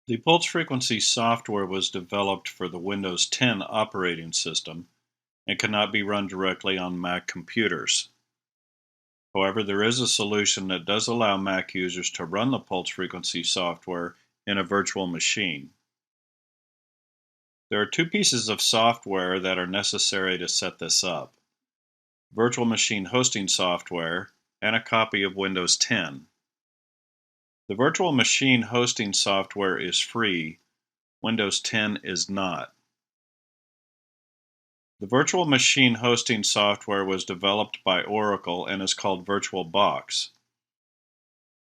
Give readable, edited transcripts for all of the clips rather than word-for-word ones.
The pulse frequency software was developed for the Windows 10 operating system and cannot be run directly on Mac computers. However, there is a solution that does allow Mac users to run the pulse frequency software in a virtual machine. There are two pieces of software that are necessary to set this up: virtual machine hosting software and a copy of Windows 10. The virtual machine hosting software is free. Windows 10 is not. The virtual machine hosting software was developed by Oracle and is called VirtualBox.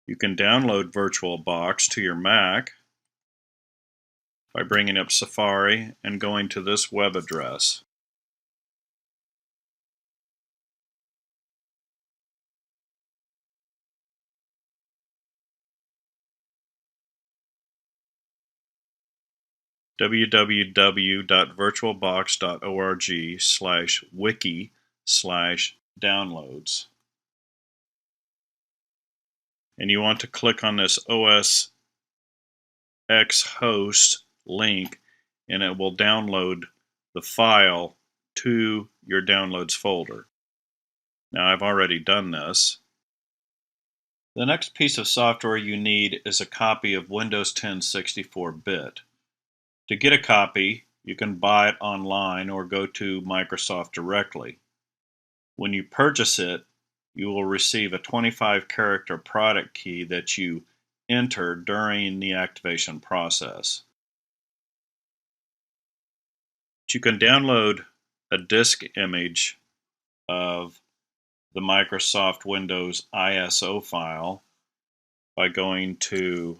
You can download VirtualBox to your Mac by bringing up Safari and going to this web address. www.virtualbox.org/wiki/downloads. And you want to click on this OS X host link, and it will download the file to your downloads folder. Now, I've already done this. The next piece of software you need is a copy of Windows 10 64-bit. To get a copy, you can buy it online or go to Microsoft directly. When you purchase it, you will receive a 25-character product key that you enter during the activation process. You can download a disk image of the Microsoft Windows ISO file by going to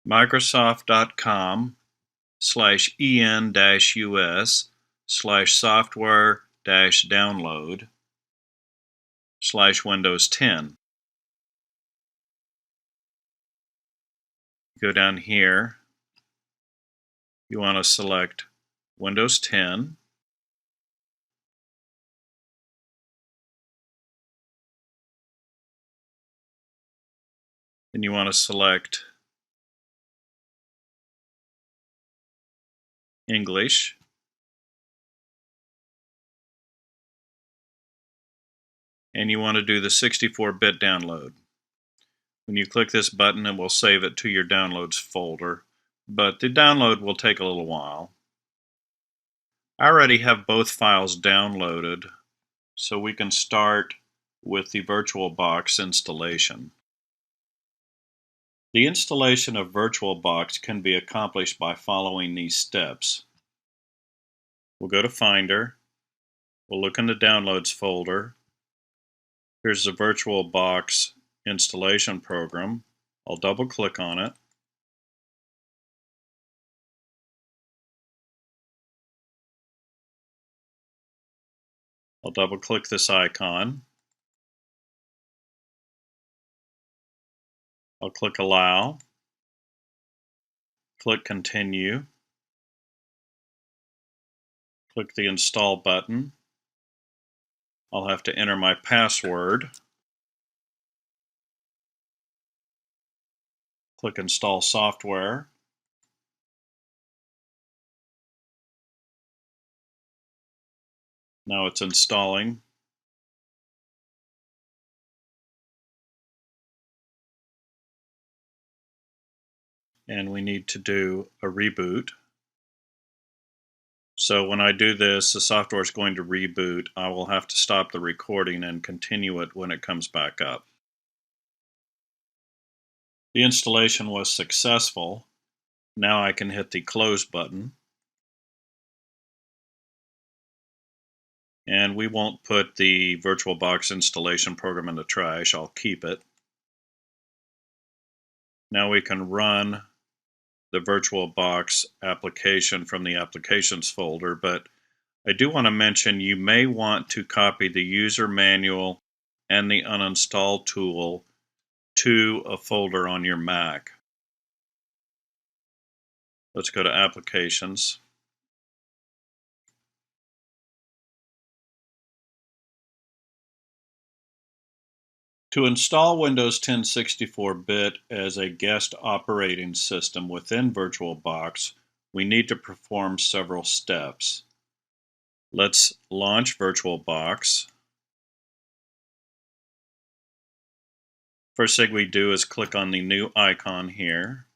Microsoft.com/en-us/software-download/Windows 10. Go down here. You want to select Windows 10. And you want to select English. And you want to do the 64-bit download. When you click this button, it will save it to your downloads folder, but the download will take a little while. I already have both files downloaded, so we can start with the VirtualBox installation. The installation of VirtualBox can be accomplished by following these steps. We'll go to Finder. We'll look in the Downloads folder. Here's the VirtualBox installation program. I'll double click on it. I'll double click this icon. I'll click Allow. Click Continue. Click the Install button. I'll have to enter my password. Click Install Software. Now it's installing. And we need to do a reboot. So when I do this, the software is going to reboot. I will have to stop the recording and continue it when it comes back up. The installation was successful. Now I can hit the Close button. And we won't put the VirtualBox installation program in the trash. I'll keep it. Now we can run the VirtualBox application from the Applications folder, but I do want to mention you may want to copy the user manual and the uninstall tool to a folder on your Mac. Let's go to Applications. To install Windows 10 64-bit as a guest operating system within VirtualBox, we need to perform several steps. Let's launch VirtualBox. First thing we do is click on the new icon here.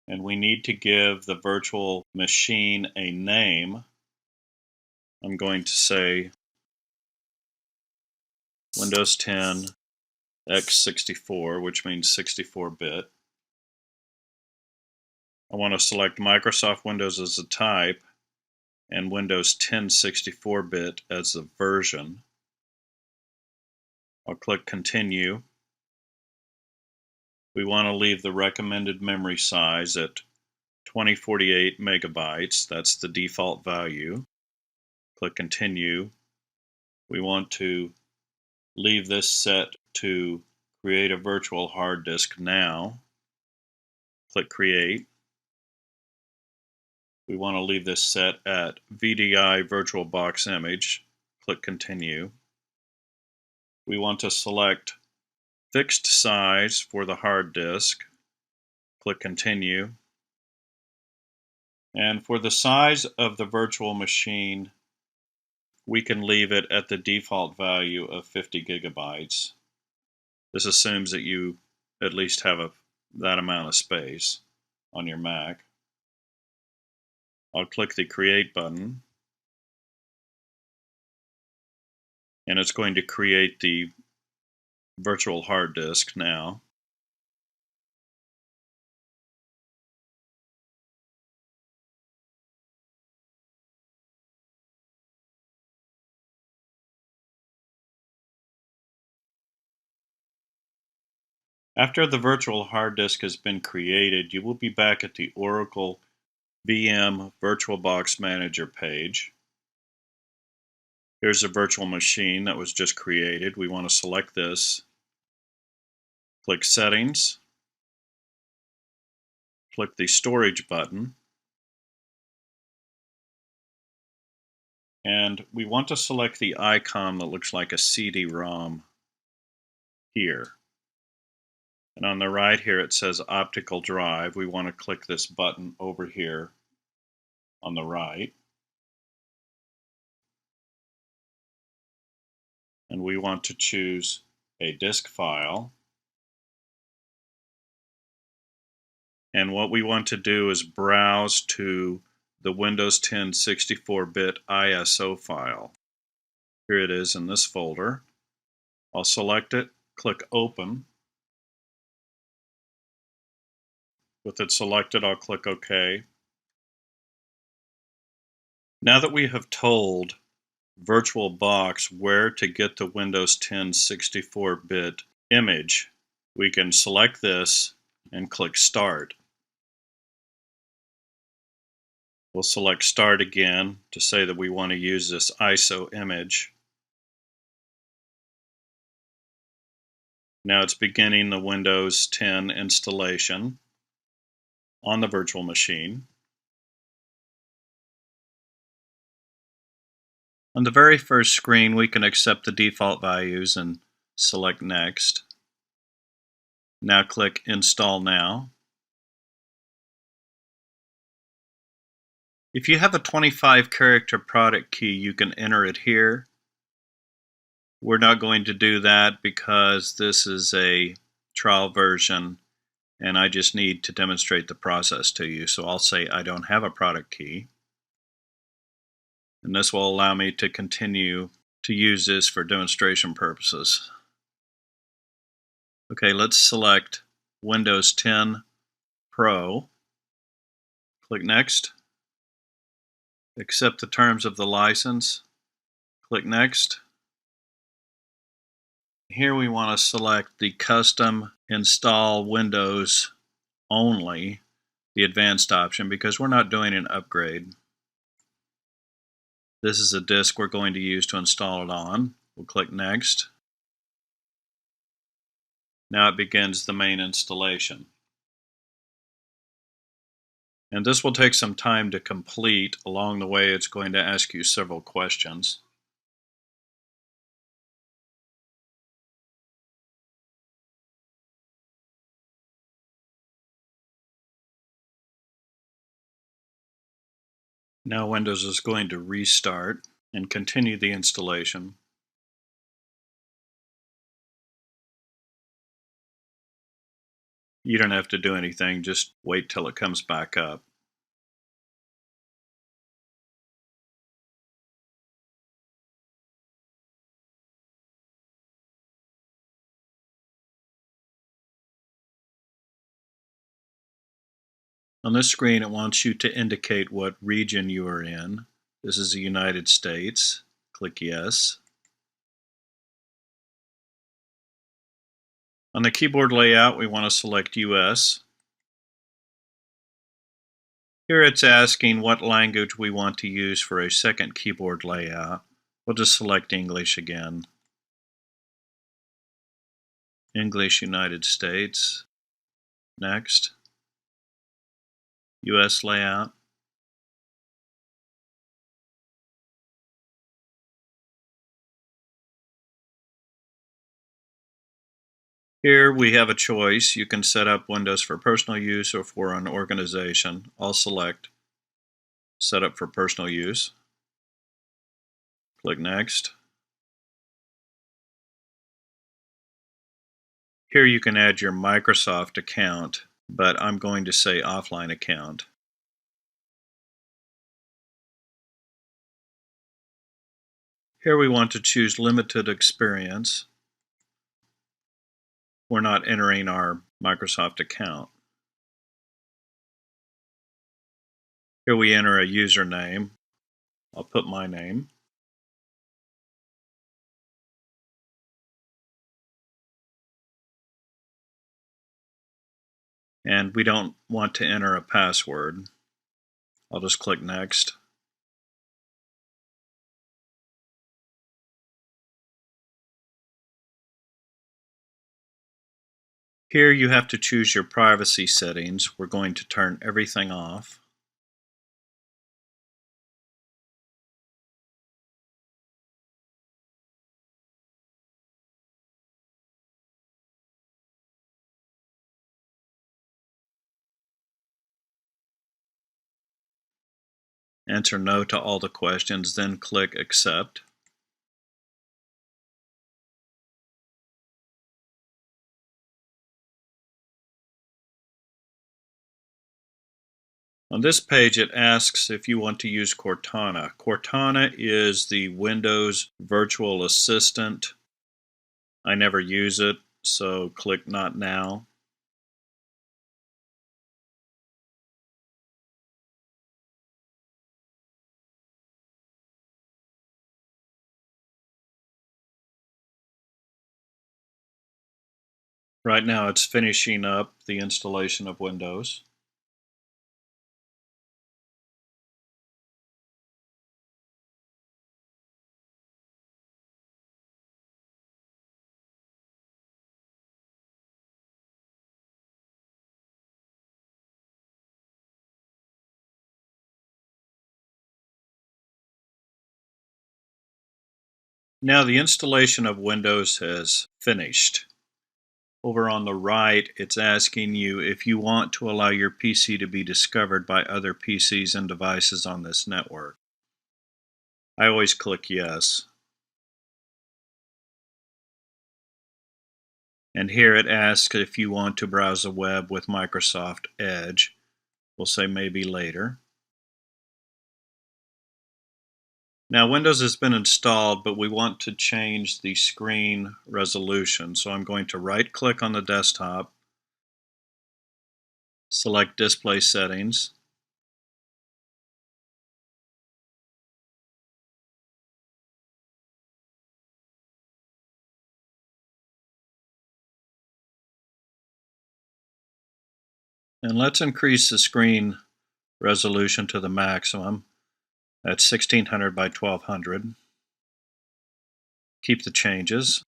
And we need to give the virtual machine a name. I'm going to say Windows 10 x64, which means 64-bit. I want to select Microsoft Windows as the type and Windows 10 64-bit as the version. I'll click Continue. We want to leave the recommended memory size at 2048 megabytes. That's the default value. Click Continue. We want to leave this set to create a virtual hard disk now. Click Create. We want to leave this set at VDI VirtualBox image. Click Continue. We want to select fixed size for the hard disk. Click Continue. And for the size of the virtual machine, we can leave it at the default value of 50 gigabytes. This assumes that you at least have that amount of space on your Mac. I'll click the Create button, and it's going to create the virtual hard disk now. After the virtual hard disk has been created, you will be back at the Oracle VM VirtualBox Manager page. Here's a virtual machine that was just created. We want to select this. Click Settings. Click the Storage button. And we want to select the icon that looks like a CD-ROM here. And on the right here it says Optical Drive. We want to click this button over here on the right. And we want to choose a disk file. And what we want to do is browse to the Windows 10 64-bit ISO file. Here it is in this folder. I'll select it, click Open. With it selected, I'll click OK. Now that we have told VirtualBox where to get the Windows 10 64-bit image, we can select this and click Start. We'll select Start again to say that we want to use this ISO image. Now it's beginning the Windows 10 installation on the virtual machine. On the very first screen, we can accept the default values and select Next. Now click Install Now. If you have a 25-character product key, you can enter it here. We're not going to do that because this is a trial version and I just need to demonstrate the process to you. So I'll say I don't have a product key. And this will allow me to continue to use this for demonstration purposes. Okay, let's select Windows 10 Pro. Click Next. Accept the terms of the license. Click Next. Here we want to select the Custom Install Windows Only, the Advanced option, because we're not doing an upgrade. This is a disk we're going to use to install it on. We'll click Next. Now it begins the main installation. And this will take some time to complete. Along the way, it's going to ask you several questions. Now Windows is going to restart and continue the installation. You don't have to do anything, just wait till it comes back up. On this screen, it wants you to indicate what region you are in. This is the United States. Click Yes. On the keyboard layout, we want to select US. Here it's asking what language we want to use for a second keyboard layout. We'll just select English again. English United States. Next. US layout. Here we have a choice. You can set up Windows for personal use or for an organization. I'll select Set up for personal use. Click Next. Here you can add your Microsoft account, but I'm going to say offline account. Here we want to choose limited experience. We're not entering our Microsoft account. Here we enter a username. I'll put my name. And we don't want to enter a password. I'll just click Next. Here you have to choose your privacy settings. We're going to turn everything off. Answer no to all the questions, then click Accept. On this page, it asks if you want to use Cortana. Cortana is the Windows virtual assistant. I never use it, so click Not Now. Right now, it's finishing up the installation of Windows. Now the installation of Windows has finished. Over on the right, it's asking you if you want to allow your PC to be discovered by other PCs and devices on this network. I always click Yes. And here it asks if you want to browse the web with Microsoft Edge. We'll say maybe later. Now Windows has been installed, but we want to change the screen resolution. So I'm going to right click on the desktop, select Display Settings, and let's increase the screen resolution to the maximum. That's 1600 by 1200. Keep the changes.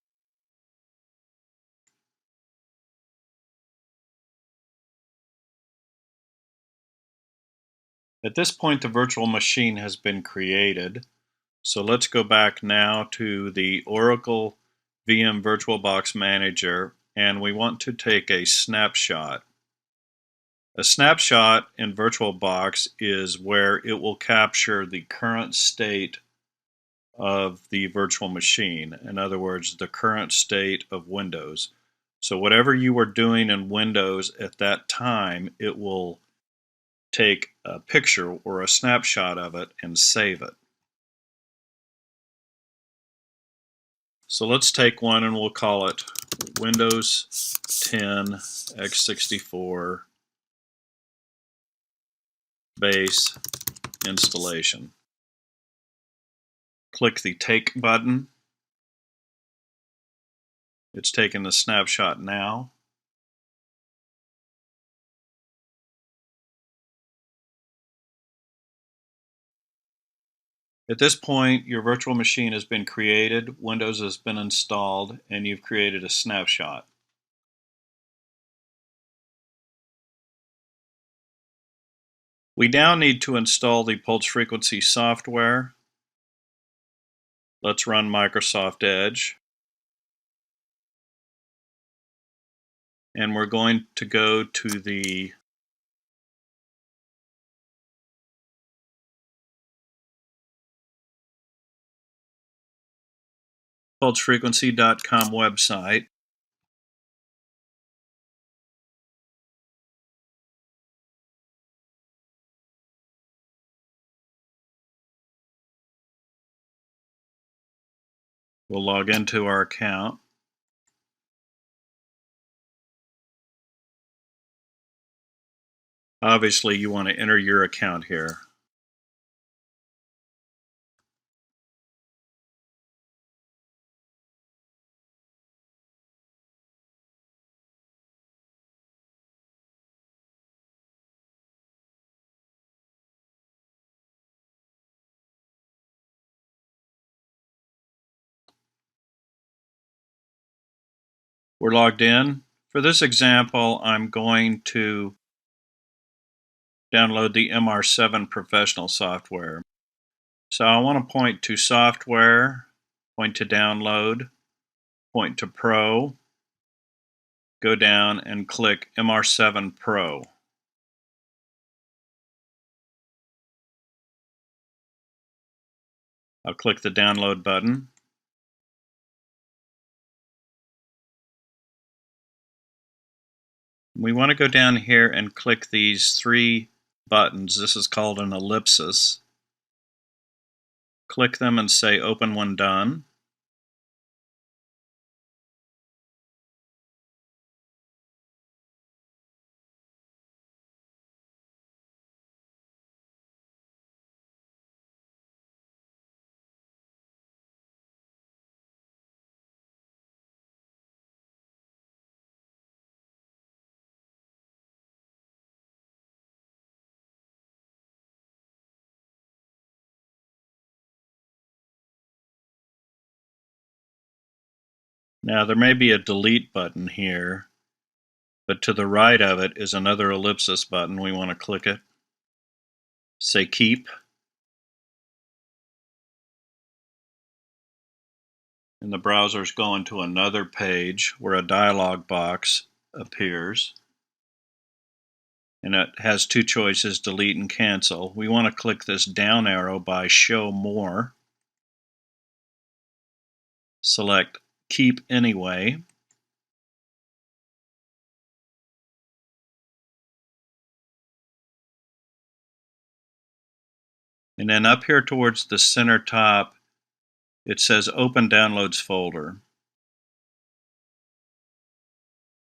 At this point, the virtual machine has been created. So let's go back now to the Oracle VM VirtualBox Manager, and we want to take a snapshot. A snapshot in VirtualBox is where it will capture the current state of the virtual machine. In other words, the current state of Windows. So whatever you were doing in Windows at that time, it will take a picture or a snapshot of it and save it. So let's take one and we'll call it Windows 10 x64 base installation. Click the Take button. It's taking the snapshot now. At this point, your virtual machine has been created, Windows has been installed, and you've created a snapshot. We now need to install the pulse frequency software. Let's run Microsoft Edge. And we're going to go to the pulsefrequency.com website. We'll log into our account. Obviously, you want to enter your account here. We're logged in. For this example, I'm going to download the MR7 professional software. So I want to point to software, point to download, point to Pro, go down and click MR7 Pro. I'll click the download button. We want to go down here and click these three buttons. This is called an ellipsis. Click them and say open when done. Now there may be a delete button here, but to the right of it is another ellipsis button. We want to click it. Say keep. And the browser's going to another page where a dialog box appears. And it has two choices, delete and cancel. We want to click this down arrow by show more. Select keep anyway. And then up here towards the center top, it says Open Downloads Folder.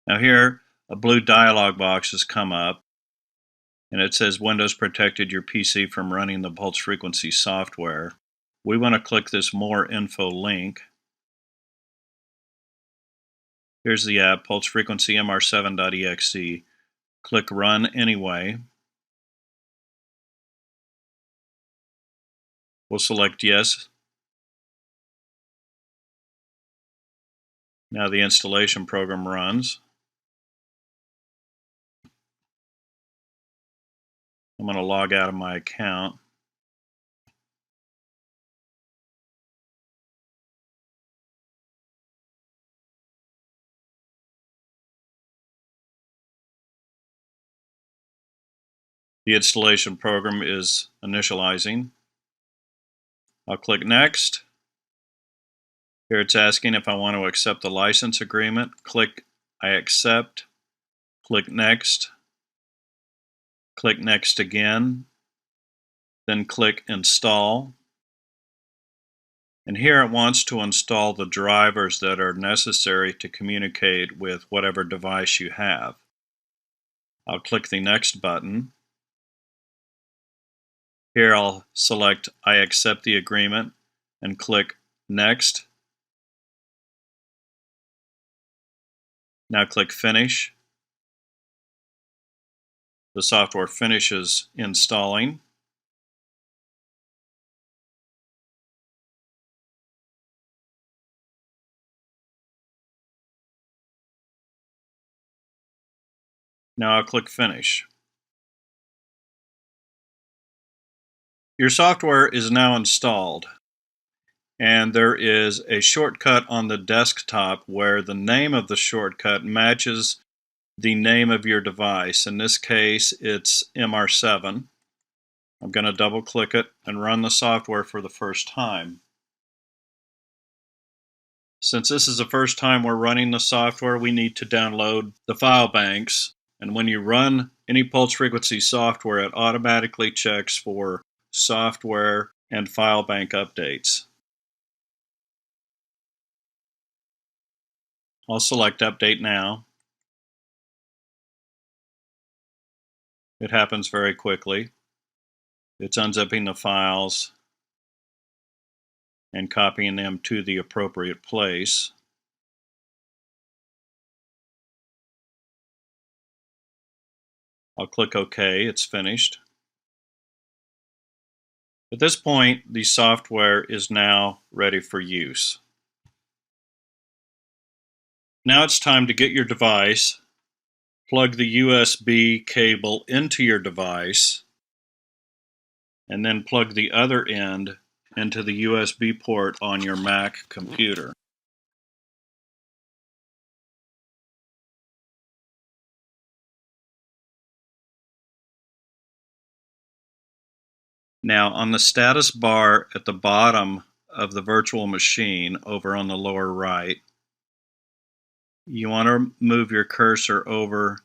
Now here, a blue dialog box has come up, and it says Windows protected your PC from running the pulse frequency software. We want to click this More Info link. Here's the app, pulse frequency mr7.exe. Click Run Anyway. We'll select Yes. Now the installation program runs. I'm going to log out of my account. The installation program is initializing. I'll click Next. Here it's asking if I want to accept the license agreement. Click I accept. Click Next. Click Next again. Then click Install. And here it wants to install the drivers that are necessary to communicate with whatever device you have. I'll click the Next button. Here I'll select I accept the agreement and click Next. Now click Finish. The software finishes installing. Now I'll click Finish. Your software is now installed, and there is a shortcut on the desktop where the name of the shortcut matches the name of your device. In this case, it's MR7. I'm going to double click it and run the software for the first time. Since this is the first time we're running the software, we need to download the file banks. And when you run any pulse frequency software, it automatically checks for software and file bank updates. I'll select Update Now. It happens very quickly. It's unzipping the files and copying them to the appropriate place. I'll click OK. It's finished. At this point, the software is now ready for use. Now it's time to get your device, plug the USB cable into your device, and then plug the other end into the USB port on your Mac computer. Now on the status bar at the bottom of the virtual machine over on the lower right, you want to move your cursor over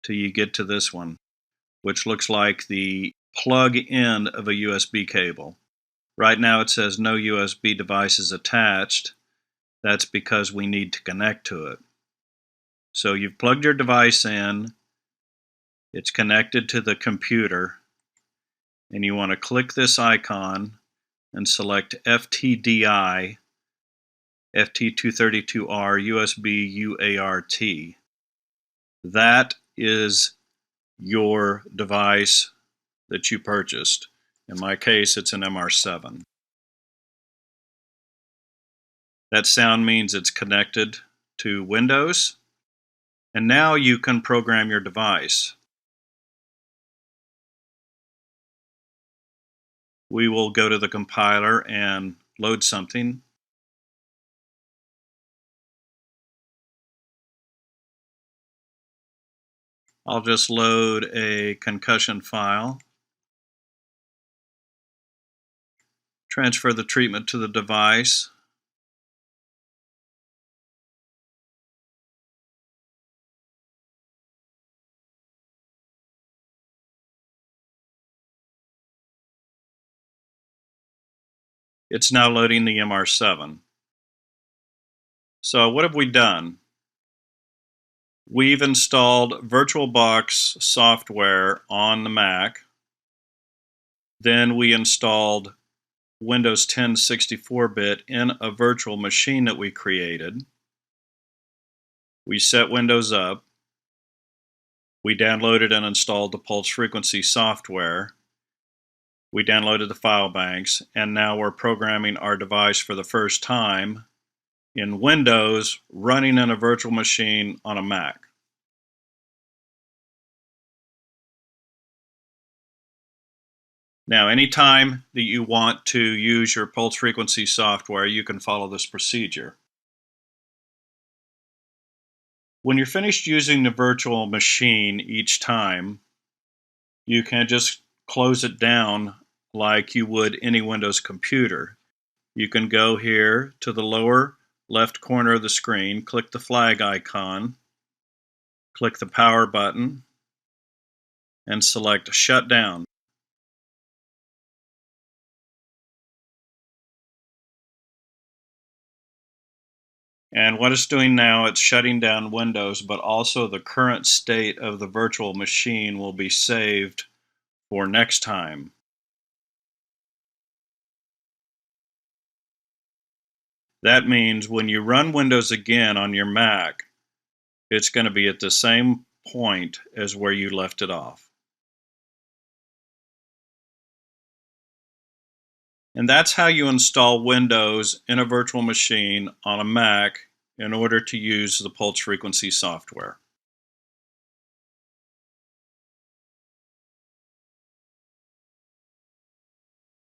till you get to this one, which looks like the plug end of a USB cable. Right now it says no USB devices attached. That's because we need to connect to it. So you've plugged your device in, it's connected to the computer, and you want to click this icon and select FTDI FT232R USB UART. That is your device that you purchased. In my case, it's an MR7. That sound means it's connected to Windows, and now you can program your device. We will go to the compiler and load something. I'll just load a concussion file. Transfer the treatment to the device. It's now loading the MR7. So what have we done? We've installed VirtualBox software on the Mac. Then we installed Windows 10 64-bit in a virtual machine that we created. We set Windows up. We downloaded and installed the pulse frequency software. We downloaded the file banks, and now we're programming our device for the first time in Windows, running in a virtual machine on a Mac. Now, anytime that you want to use your pulse frequency software, you can follow this procedure. When you're finished using the virtual machine each time, you can just close it down like you would any Windows computer. You can go here to the lower left corner of the screen, click the flag icon, click the power button, and select Shut Down. And what it's doing now, it's shutting down Windows, but also the current state of the virtual machine will be saved for next time. That means when you run Windows again on your Mac, it's going to be at the same point as where you left it off. And that's how you install Windows in a virtual machine on a Mac in order to use the pulse frequency software.